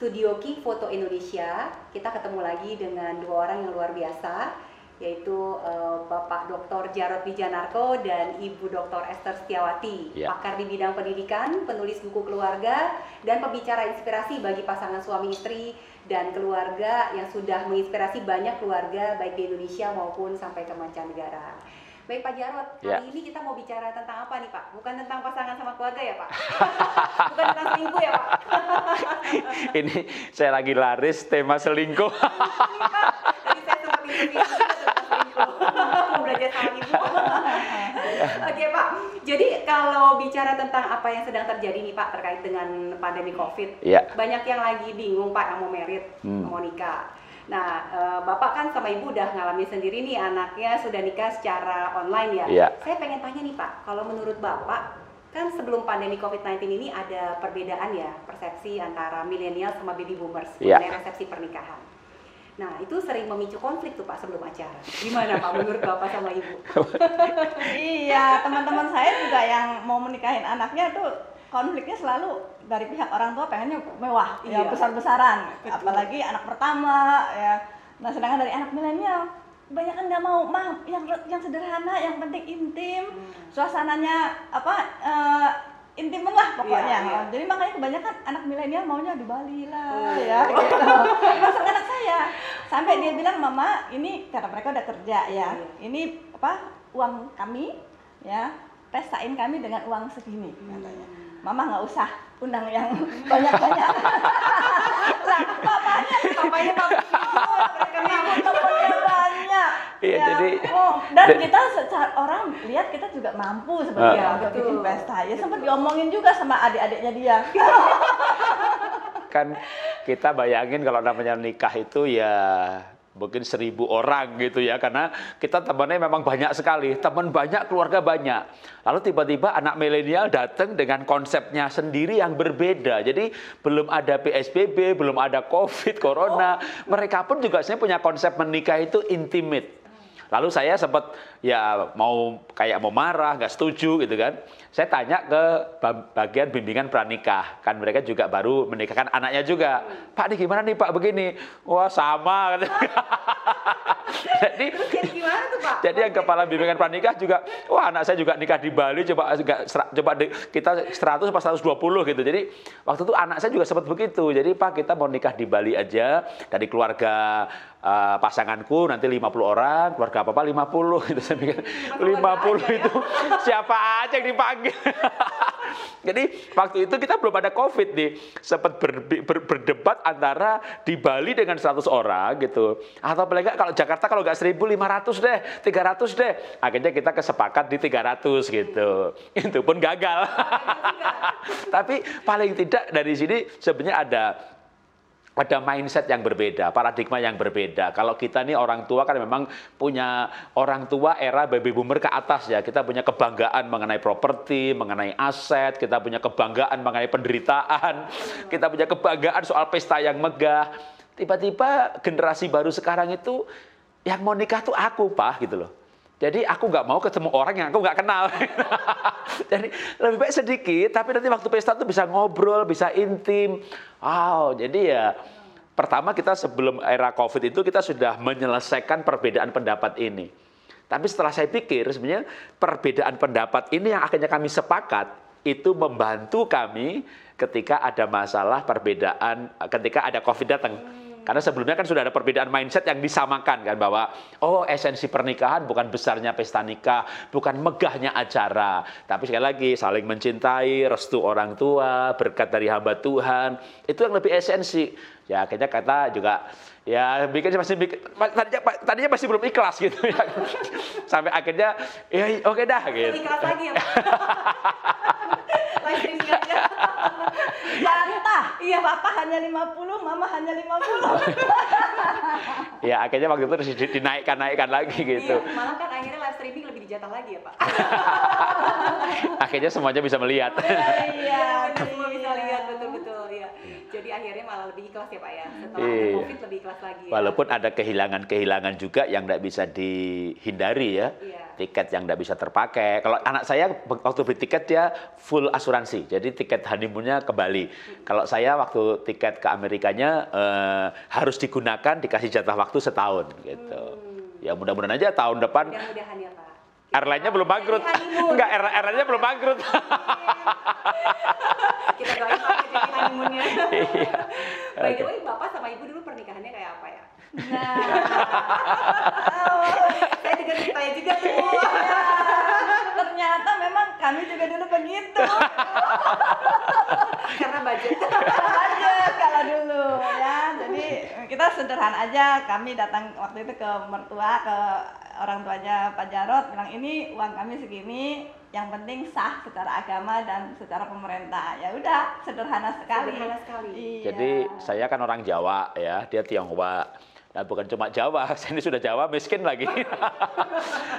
Studio King Foto Indonesia. Kita ketemu lagi dengan dua orang yang luar biasa, yaitu Bapak Dr. Jarod Wijanarko dan Ibu Dr. Esther Setiawati, pakar di bidang pendidikan, penulis buku keluarga, dan pembicara inspirasi bagi pasangan suami istri dan keluarga yang sudah menginspirasi banyak keluarga baik di Indonesia maupun sampai ke mancanegara. Baik Pak Jarod, kali ini kita mau bicara tentang apa nih Pak? Bukan tentang pasangan sama keluarga ya Pak? Bukan tentang selingkuh ya Pak? Ini saya lagi laris tema selingkuh. Ini Pak, tadi saya sempat interview tentang selingkuh. Mau belajar sama Ibu. Oke Pak, jadi kalau bicara tentang apa yang sedang terjadi nih Pak terkait dengan pandemi COVID, banyak yang lagi bingung Pak yang mau merit, mau nikah. Nah, Bapak kan sama Ibu udah ngalamin sendiri nih anaknya sudah nikah secara online ya. Saya pengen tanya nih Pak, kalau menurut Bapak, kan sebelum pandemi COVID-19 ini ada perbedaan ya, persepsi antara milenial sama baby boomers mengenai resepsi pernikahan. Nah, itu sering memicu konflik tuh Pak sebelum acara. Gimana Pak menurut Bapak sama Ibu? Iya, teman-teman saya juga yang mau menikahin anaknya tuh konfliknya selalu dari pihak orang tua pengennya mewah, ya besar-besaran, apalagi anak pertama ya. Nah, sedangkan dari anak milenial kebanyakan nggak mau, yang sederhana, yang penting intim, suasananya intimen lah pokoknya. Jadi makanya kebanyakan anak milenial maunya di Bali lah, ya gitu. Termasuk anak saya, sampai dia bilang, "Mama, ini karena mereka udah kerja ya, ini uang kami, ya pestain kami dengan uang segini," katanya. "Mama nggak usah undang yang banyak-banyak." Lah, papanya mereka temennya banyak. Iya, ya, jadi dan kita secara orang lihat kita juga mampu sebenarnya untuk bikin pesta. Ya sempat diomongin juga sama adik-adiknya dia. Kan kita bayangin kalau namanya nikah itu ya mungkin 1000 orang gitu ya, karena kita temannya memang banyak sekali, teman banyak, keluarga banyak. Lalu tiba-tiba anak milenial datang dengan konsepnya sendiri yang berbeda. Jadi belum ada PSBB, belum ada COVID, Corona, mereka pun juga sebenarnya punya konsep menikah itu intimate. Lalu saya sempat mau marah, nggak setuju gitu kan. Saya tanya ke bagian bimbingan pranikah, kan mereka juga baru menikahkan anaknya juga. "Pak, ini gimana nih Pak begini?" "Wah, sama." Jadi gimana tuh Pak? Jadi yang kepala bimbingan pranikah juga, "Wah, anak saya juga nikah di Bali, coba kita 100 apa 120 gitu." Jadi waktu itu anak saya juga sempat begitu. Jadi, "Pak, kita mau nikah di Bali aja, dari keluarga pasanganku nanti 50 orang, keluarga Papa 50 gitu." Saya pikir 50 itu siapa aja yang dipanggil. Jadi waktu itu kita belum ada COVID nih, sempat berdebat antara di Bali dengan 100 orang gitu, atau paling nggak kalau Jakarta kalau nggak 1.500 deh, 300 deh. Akhirnya kita kesepakat di 300 gitu. Itu pun gagal. Tapi paling tidak dari sini sebenarnya ada mindset yang berbeda, paradigma yang berbeda. Kalau kita nih orang tua kan memang punya orang tua era baby boomer ke atas ya. Kita punya kebanggaan mengenai properti, mengenai aset, kita punya kebanggaan mengenai penderitaan, kita punya kebanggaan soal pesta yang megah. Tiba-tiba generasi baru sekarang itu yang mau nikah tuh aku, Pak, gitu loh. Jadi aku nggak mau ketemu orang yang aku nggak kenal. Jadi lebih baik sedikit, tapi nanti waktu pesta tuh bisa ngobrol, bisa intim. Jadi ya pertama kita sebelum era COVID itu kita sudah menyelesaikan perbedaan pendapat ini. Tapi setelah saya pikir sebenarnya perbedaan pendapat ini yang akhirnya kami sepakat itu membantu kami ketika ada masalah perbedaan, ketika ada COVID datang. Karena sebelumnya kan sudah ada perbedaan mindset yang disamakan kan, bahwa esensi pernikahan bukan besarnya pesta nikah, bukan megahnya acara, tapi sekali lagi saling mencintai, restu orang tua, berkat dari hamba Tuhan, itu yang lebih esensi. Ya akhirnya kata juga tadinya masih belum ikhlas gitu ya. Sampai akhirnya oke dah gitu. Ikhlas lagi ya Pak. Live streaming aja. Jatah. Iya, Papa hanya 50, Mama hanya 50. Ya akhirnya waktu itu dinaikkan lagi gitu. Iya, malah kan akhirnya live streaming lebih dijatah lagi ya Pak. Akhirnya semuanya bisa melihat. Iya, semua bisa lihat, betul-betul ya. Jadi akhirnya malah lebih ikhlas ya Pak ya. Setelah ada COVID lebih ikhlas lagi. Walaupun ada kehilangan-kehilangan juga yang tidak bisa dihindari ya. Iya. tiket yang nggak bisa terpakai. Kalau anak saya waktu beli tiket dia full asuransi, jadi tiket honeymoonnya ke Bali. Kalau saya waktu tiket ke Amerikanya harus digunakan, dikasih jatah waktu setahun gitu. Ya mudah-mudahan aja tahun depan Mudah-mudahan ya Pak. airline-nya belum bangkrut. Enggak, airline-nya belum bangkrut. Kita doain Pak jadi honeymoonnya. Iya. By the way, Bapak sama Ibu dulu pernikahannya kayak apa ya? Nah, Saya dengar ceritanya juga tuh. ternyata memang kami juga dulu begitu. Karena budget. Aja kalau dulu ya. Jadi kita sederhana aja. Kami datang waktu itu ke mertua, ke orang tuanya Pak Jarot, bilang ini uang kami segini, yang penting sah secara agama dan secara pemerintah. Ya udah, sederhana sekali. Sederhana sekali. Iya. Jadi saya kan orang Jawa ya, dia Tionghoa. Nah, bukan cuma Jawa, saya ini sudah Jawa miskin lagi.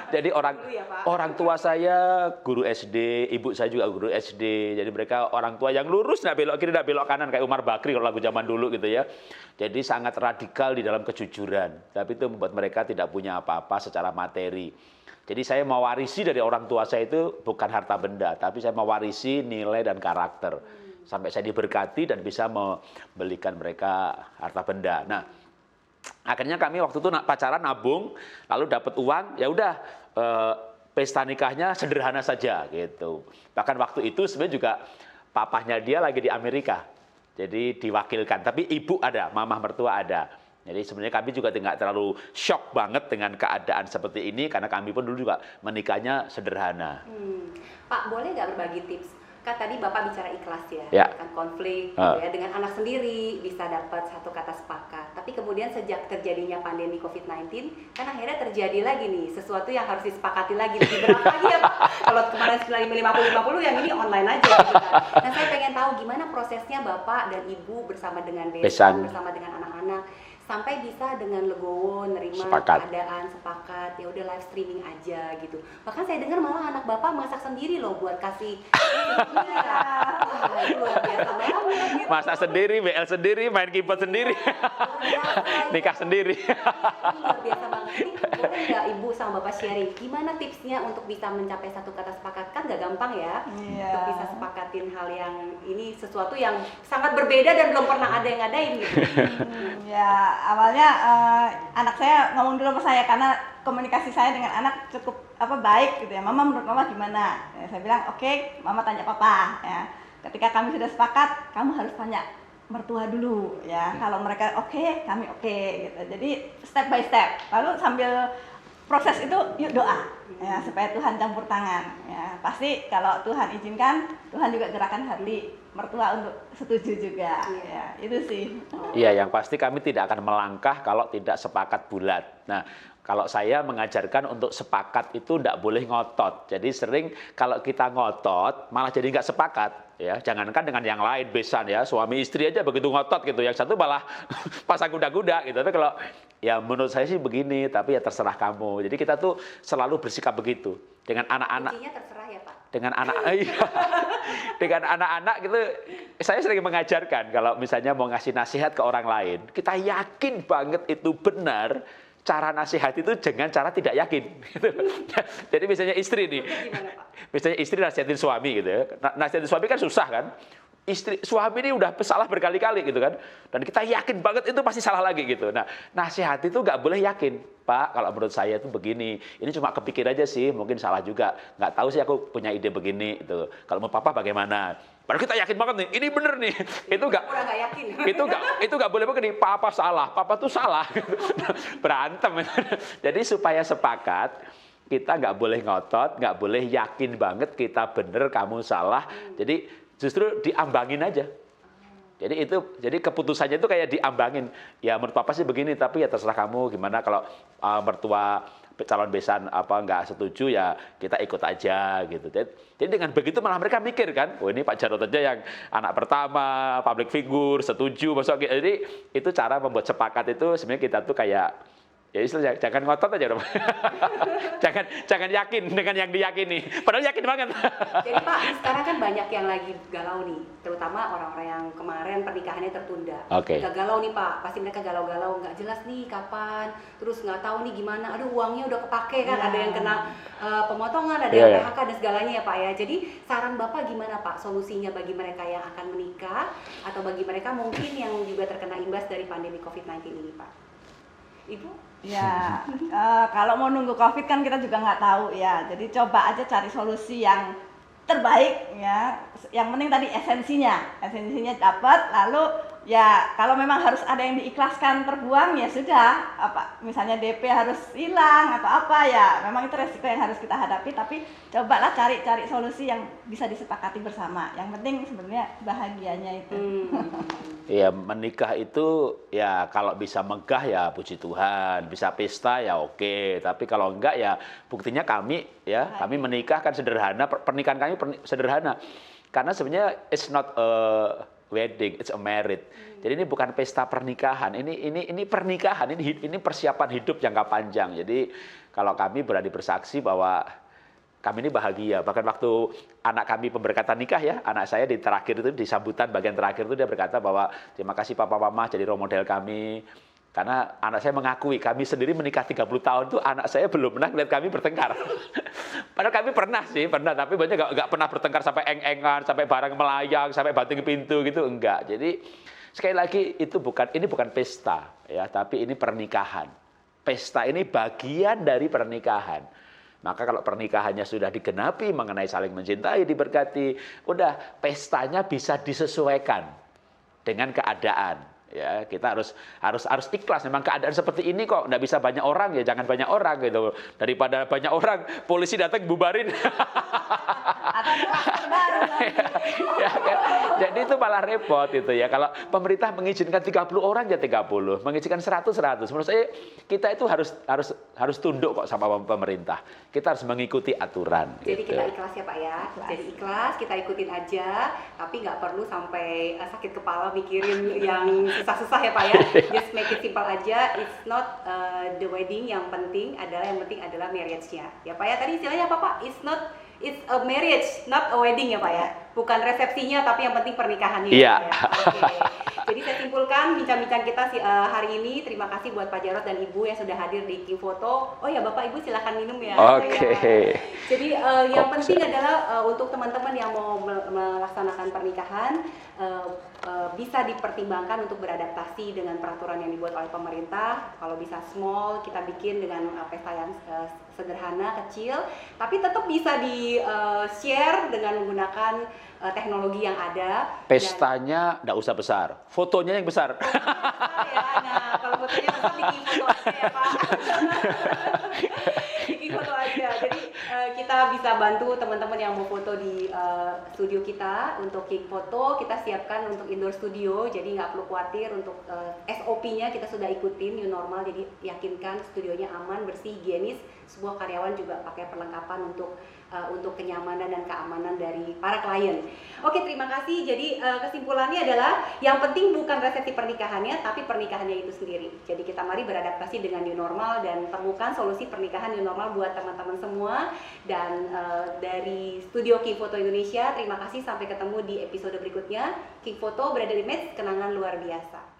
Jadi Dulu ya, Pak. orang tua saya guru SD, ibu saya juga guru SD. Jadi mereka orang tua yang lurus, nggak belok kiri, nggak belok kanan kayak Umar Bakri kalau lagu zaman dulu gitu ya. Jadi sangat radikal di dalam kejujuran. Tapi itu membuat mereka tidak punya apa-apa secara materi. Jadi saya mewarisi dari orang tua saya itu bukan harta benda, tapi saya mewarisi nilai dan karakter. Sampai saya diberkati dan bisa membelikan mereka harta benda. Nah, akhirnya kami waktu itu pacaran nabung, lalu dapat uang, ya udah pesta nikahnya sederhana saja gitu. Bahkan waktu itu sebenarnya juga papahnya dia lagi di Amerika, jadi diwakilkan. Tapi ibu ada, mamah mertua ada. Jadi sebenarnya kami juga tidak terlalu shock banget dengan keadaan seperti ini, karena kami pun dulu juga menikahnya sederhana. Pak, boleh nggak berbagi tips? Kan tadi Bapak bicara ikhlas ya, Ya. kan konflik gitu ya, dengan anak sendiri bisa dapat satu kata sepakat. Tapi kemudian sejak terjadinya pandemi COVID-19, kan akhirnya terjadi lagi nih sesuatu yang harus disepakati lagi. Lebih berat lagi ya Pak. Kalau kemarin 50-50, yang ini online aja gitu kan. Nah saya pengen tahu gimana prosesnya Bapak dan Ibu bersama dengan Besan. bersama dengan anak-anak, sampai bisa dengan legowo nerima Sepakat. keadaan, sepakat, ya udah live streaming aja gitu. Bahkan saya dengar malah anak Bapak masak sendiri loh buat kasih. Wah, itu luar biasa banget gitu. Masak sendiri, BL sendiri, main keyboard sendiri, nikah sendiri. Luar biasa banget. Ini boleh nggak Ibu sama Bapak sharing gimana tipsnya untuk bisa mencapai satu kata sepakat? Kan nggak gampang ya Iya. untuk bisa sepakatin hal yang ini, sesuatu yang sangat berbeda dan belum pernah ada yang ngadain gitu. Ya awalnya anak saya ngomong dulu sama saya karena komunikasi saya dengan anak cukup baik gitu ya. Mama, menurut mama gimana? Ya, saya bilang oke, mama tanya papa ya. Ketika kami sudah sepakat, kamu harus tanya mertua dulu ya. Kalau mereka oke, kami oke gitu. Jadi step by step. Lalu sambil proses itu yuk doa ya supaya Tuhan campur tangan ya. Pasti kalau Tuhan izinkan, Tuhan juga gerakan hati mertua untuk setuju juga ya. Itu sih. Iya, yang pasti kami tidak akan melangkah kalau tidak sepakat bulat. Nah, kalau saya mengajarkan untuk sepakat itu tidak boleh ngotot. Jadi sering kalau kita ngotot malah jadi nggak sepakat. Ya, jangankan dengan yang lain, besan ya, suami istri aja begitu ngotot gitu. Yang satu malah pasang kuda-kuda gitu. Tapi kalau ya menurut saya sih begini, tapi ya terserah kamu. Jadi kita tuh selalu bersikap begitu dengan anak-anak. Kuncinya terserah ya Pak. Dengan anak dengan anak-anak gitu, saya sering mengajarkan kalau misalnya mau ngasih nasihat ke orang lain, kita yakin banget itu benar. Cara nasihat itu jangan cara tidak yakin. Gitu. Jadi misalnya istri nih, misalnya istri nasihatin suami gitu ya. Nasihatin suami kan susah kan. Suami ini udah salah berkali-kali gitu kan. Dan kita yakin banget itu pasti salah lagi gitu. Nah, nasihat itu nggak boleh yakin. Pak, kalau menurut saya itu begini. Ini cuma kepikir aja sih, mungkin salah juga. Nggak tahu sih aku punya ide begini. Gitu. Kalau mau papa bagaimana? Padahal kita yakin banget nih, ini bener nih. Itu nggak yakin. itu nggak boleh begini. Papa salah, papa tuh salah. Berantem. Jadi supaya sepakat, kita nggak boleh ngotot, nggak boleh yakin banget kita bener, kamu salah. Jadi justru diambangin aja. Jadi keputusannya itu kayak diambangin. Ya menurut papa sih begini, tapi ya terserah kamu gimana. Kalau mertua calon besan nggak setuju ya kita ikut aja gitu. Jadi dengan begitu malah mereka mikir kan, oh ini Pak Jarot aja yang anak pertama, public figure, setuju masuk. Jadi itu cara membuat sepakat itu sebenarnya kita tuh kayak Ya istilahnya jangan ngotot aja dong. jangan yakin dengan yang diyakini. Padahal yakin banget. Jadi Pak, sekarang kan banyak yang lagi galau nih, terutama orang-orang yang kemarin pernikahannya tertunda. Oke. Gak galau nih Pak, pasti mereka galau-galau, nggak jelas nih kapan, terus nggak tahu nih gimana, aduh uangnya udah kepake kan, ada yang kena pemotongan, ada yang PHK dan segalanya ya Pak ya. Jadi saran Bapak gimana Pak solusinya bagi mereka yang akan menikah, atau bagi mereka mungkin yang juga terkena imbas dari pandemi COVID-19 ini Pak? Ibu? Ya, kalau mau nunggu COVID kan kita juga nggak tahu ya. Jadi coba aja cari solusi yang terbaik ya. Yang penting tadi esensinya dapat. Lalu ya kalau memang harus ada yang diikhlaskan terbuang ya sudah. Apa misalnya DP harus hilang atau apa ya. Memang itu resiko yang harus kita hadapi. Tapi cobalah cari solusi yang bisa disepakati bersama. Yang penting sebenarnya bahagianya itu. Ya menikah itu ya kalau bisa megah ya puji Tuhan, bisa pesta ya oke. Tapi kalau enggak ya buktinya kami menikah kan sederhana, pernikahan kami sederhana. Karena sebenarnya it's not a wedding, it's a marriage. Jadi ini bukan pesta pernikahan, ini pernikahan, ini persiapan hidup jangka panjang. Jadi kalau kami berani bersaksi bahwa kami ini bahagia. Bahkan waktu anak kami pemberkatan nikah ya, anak saya di terakhir itu, di sambutan bagian terakhir itu dia berkata bahwa terima kasih Papa Mama jadi role model kami. Karena anak saya mengakui, kami sendiri menikah 30 tahun tuh anak saya belum pernah lihat kami bertengkar. Padahal kami pernah, tapi banyak nggak pernah bertengkar sampai eng-engan, sampai barang melayang, sampai banting pintu gitu, enggak. Jadi sekali lagi ini bukan pesta ya, tapi ini pernikahan. Pesta ini bagian dari pernikahan. Maka kalau pernikahannya sudah digenapi mengenai saling mencintai, diberkati, udah pestanya bisa disesuaikan dengan keadaan. Ya, kita harus ikhlas. Memang keadaan seperti ini kok, nggak bisa banyak orang ya, jangan banyak orang gitu. Daripada banyak orang, polisi datang bubarin. Ya, jadi itu malah repot itu ya. Kalau pemerintah mengizinkan 30 orang ya 30, mengizinkan 100. Menurut saya kita itu harus tunduk kok sama pemerintah. Kita harus mengikuti aturan. Jadi gitu. kita ikhlas ya Pak ya. Jadi ikhlas, kita ikutin aja, tapi nggak perlu sampai sakit kepala mikirin yang susah-susah ya Pak ya. Just make it simple aja. It's not the wedding yang penting adalah marriage-nya. Ya Pak ya, tadi istilahnya apa Pak? It's a marriage, not a wedding ya Pak ya. Bukan resepsinya, tapi yang penting pernikahannya. Iya. Ya. Oke. Jadi saya simpulkan bincang-bincang kita hari ini. Terima kasih buat Pak Jarod dan Ibu yang sudah hadir di King Foto. Oh ya Bapak Ibu silakan minum ya. Oke. Ya. Jadi yang penting adalah untuk teman-teman yang mau melaksanakan pernikahan bisa dipertimbangkan untuk beradaptasi dengan peraturan yang dibuat oleh pemerintah. Kalau bisa small, kita bikin dengan pesta yang sederhana, kecil, tapi tetap bisa di-share dengan menggunakan teknologi yang ada. Pestanya nggak usah besar, fotonya yang besar. Ya, nah kalau fotonya besar bikin foto aja ya Pak. Bikin foto aja. Jadi kita bisa bantu teman-teman yang mau foto di studio kita untuk King Foto. Kita siapkan untuk indoor studio, jadi nggak perlu khawatir untuk SOP-nya kita sudah ikutin new normal. Jadi yakinkan studionya aman, bersih, higienis. Semua karyawan juga pakai perlengkapan untuk kenyamanan dan keamanan dari para klien. Oke, terima kasih. Jadi kesimpulannya adalah yang penting bukan resepsi pernikahannya, tapi pernikahannya itu sendiri. Jadi kita mari beradaptasi dengan new normal dan temukan solusi pernikahan new normal buat teman-teman semua. Dan dari Studio King Foto Indonesia, terima kasih. Sampai ketemu di episode berikutnya. King Foto berada di Match, kenangan luar biasa.